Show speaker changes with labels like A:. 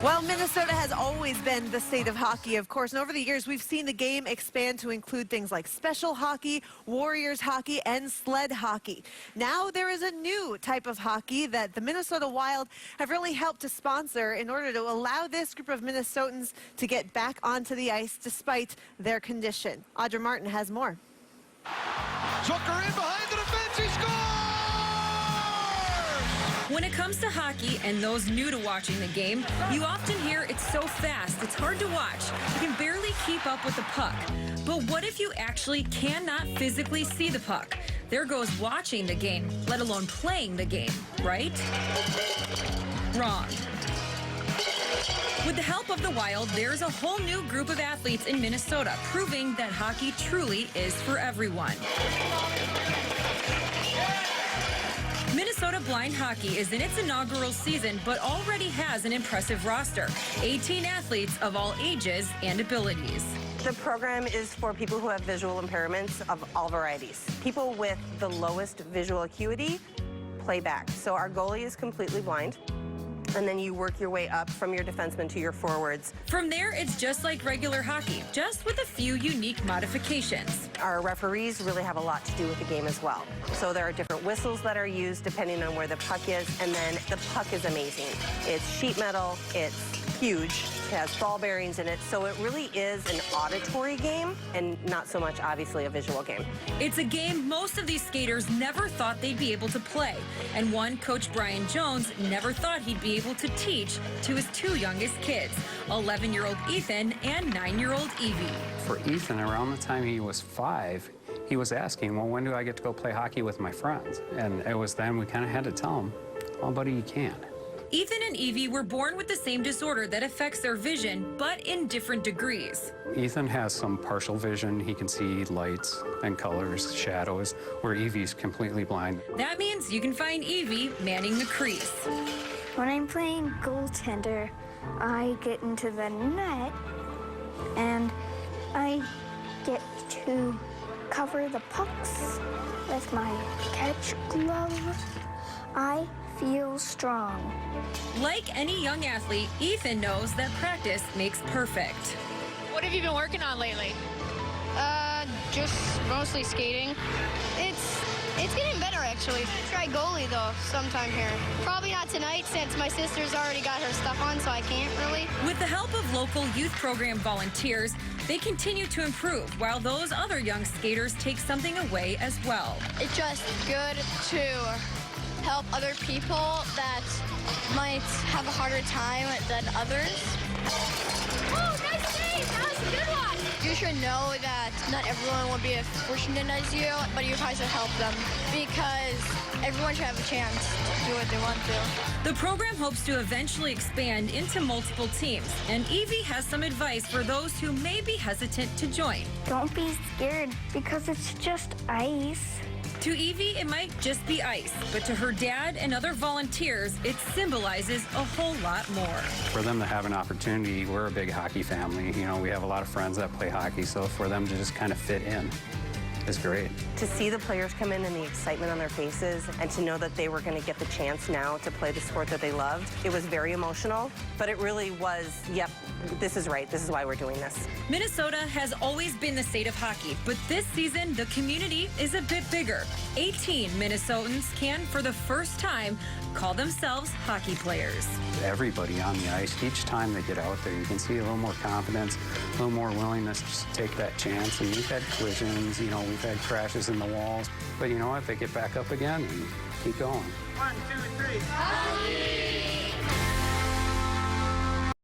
A: Well, Minnesota has always been the state of hockey, of course, and over the years we've seen the game expand to include things like special hockey, Warriors hockey, and sled hockey. Now there is a new type of hockey that the Minnesota Wild have really helped to sponsor in order to allow this group of Minnesotans to get back onto the ice despite their condition. Audra Martin has more.
B: Zucker in behind the defense, he scores!
C: When it comes to hockey and those new to watching the game, you often hear it's so fast, it's hard to watch. You can barely keep up with the puck. But what if you actually cannot physically see the puck? There goes watching the game, let alone playing the game, right? Wrong. With the help of the Wild, there's a whole new group of athletes in Minnesota proving that hockey truly is for everyone. Minnesota Blind Hockey is in its inaugural season, but already has an impressive roster. 18 athletes of all ages and abilities.
D: The program is for people who have visual impairments of all varieties. People with the lowest visual acuity play back. So our goalie is completely blind. And then you work your way up from your defenseman to your forwards.
C: From there, it's just like regular hockey, just with a few unique modifications.
D: Our referees really have a lot to do with the game as well. So there are different whistles that are used depending on where the puck is, and then the puck is amazing. It's sheet metal, it's huge, it has ball bearings in it, so it really is an auditory game and not so much, obviously, a visual game.
C: It's a game most of these skaters never thought they'd be able to play, and one Coach Brian Jones never thought he'd be able to teach to his two youngest kids, 11-year-old Ethan and 9-year-old Evie.
E: For Ethan, around the time he was 5, he was asking, well, when do I get to go play hockey with my friends? And it was then we kind of had to tell him, oh, buddy, you can't.
C: Ethan and Evie were born with the same disorder that affects their vision, but in different degrees.
E: Ethan has some partial vision. He can see lights and colors, shadows, where Evie's completely blind.
C: That means you can find Evie manning the crease.
F: When I'm playing goaltender, I get into the net and I get to cover the pucks with my catch glove. I feel strong.
C: Like any young athlete, Ethan knows that practice makes perfect.
G: What have you been working on lately?
H: Just mostly skating. It's getting better, actually. Try goalie, though, sometime here. Probably not tonight, since my sister's already got her stuff on, so I can't really.
C: With the help of local youth program volunteers, they continue to improve, while those other young skaters take something away as well.
H: It's just good to help other people that might have a harder time than others.
G: Oh, nice save! That was a good one!
H: You should know that not everyone will be as fortunate as you, but you try to help them because everyone should have a chance to do what they want to.
C: The program hopes to eventually expand into multiple teams, and Evie has some advice for those who may be hesitant to join.
F: Don't be scared because it's just ice.
C: To Evie, it might just be ice, but to her dad and other volunteers, it symbolizes a whole lot more.
E: For them to have an opportunity, we're a big hockey family. You know, we have a lot of friends that play hockey, so for them to just kind of fit in is great.
D: To see the players come in and the excitement on their faces and to know that they were going to get the chance now to play the sport that they loved, it was very emotional, but it really was, yep, this is right. This is why we're doing this.
C: Minnesota has always been the state of hockey, but this season, the community is a bit bigger. 18 Minnesotans can, for the first time, call themselves hockey players.
E: Everybody on the ice, each time they get out there, you can see a little more confidence, a little more willingness to take that chance. And we've had collisions, you know, we've had crashes in the walls, but you know what? They get back up again and keep going.
B: 1, 2, 3.